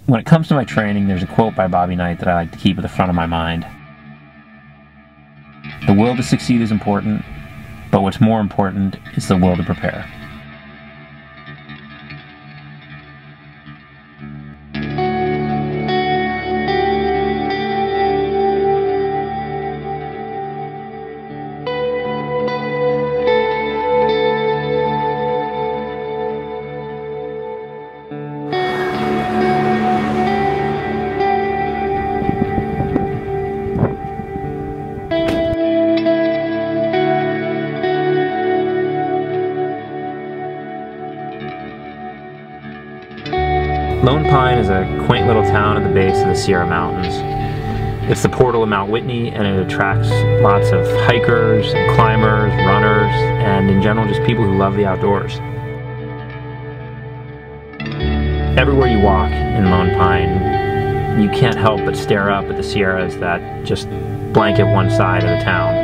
When it comes to my training, there's a quote by Bobby Knight that I like to keep at the front of my mind. The will to succeed is important, but what's more important is the will to prepare. Lone Pine is a quaint little town at the base of the Sierra Mountains. It's the portal of Mount Whitney, and it attracts lots of hikers, climbers, runners, and in general just people who love the outdoors. Everywhere you walk in Lone Pine, you can't help but stare up at the Sierras that just blanket one side of the town.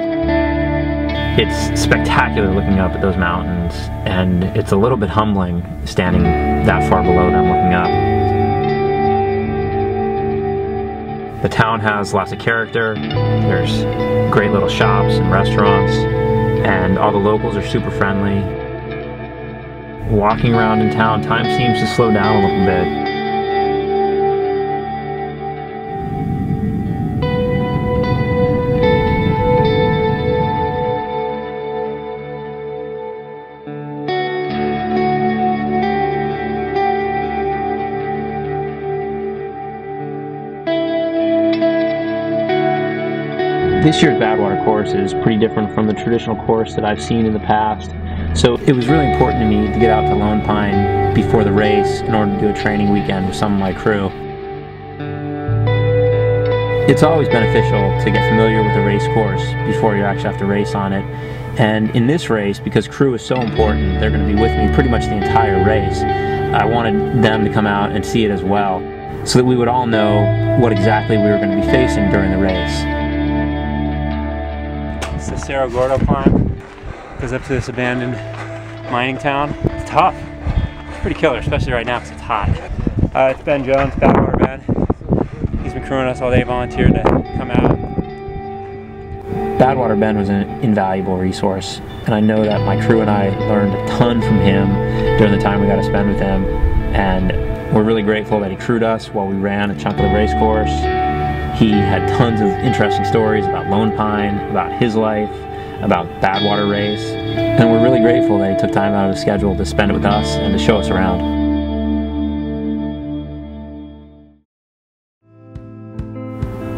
It's spectacular looking up at those mountains, and it's a little bit humbling standing that far below them looking up. The town has lots of character. There's great little shops and restaurants, and all the locals are super friendly. Walking around in town, time seems to slow down a little bit. This year's Badwater course is pretty different from the traditional course that I've seen in the past. So it was really important to me to get out to Lone Pine before the race in order to do a training weekend with some of my crew. It's always beneficial to get familiar with the race course before you actually have to race on it. And in this race, because crew is so important, they're going to be with me pretty much the entire race. I wanted them to come out and see it as well, so that we would all know what exactly we were going to be facing during the race. It's the Cerro Gordo climb. Goes up to this abandoned mining town. It's tough. It's pretty killer, especially right now because it's hot. It's Ben Jones, Badwater Ben. He's been crewing us all day, volunteered to come out. Badwater Ben was an invaluable resource, and I know that my crew and I learned a ton from him during the time we got to spend with him, and we're really grateful that he crewed us while we ran a chunk of the race course. He had tons of interesting stories about Lone Pine, about his life, about Badwater race, and we're really grateful that he took time out of his schedule to spend it with us and to show us around.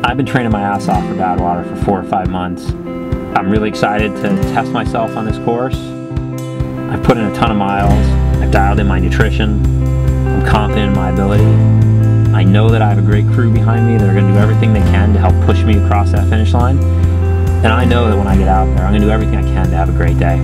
I've been training my ass off for Badwater for 4 or 5 months. I'm really excited to test myself on this course. I've put in a ton of miles, I've dialed in my nutrition, I'm confident in my ability. I know that I have a great crew behind me that are going to do everything they can to help push me across that finish line. And I know that when I get out there, I'm going to do everything I can to have a great day.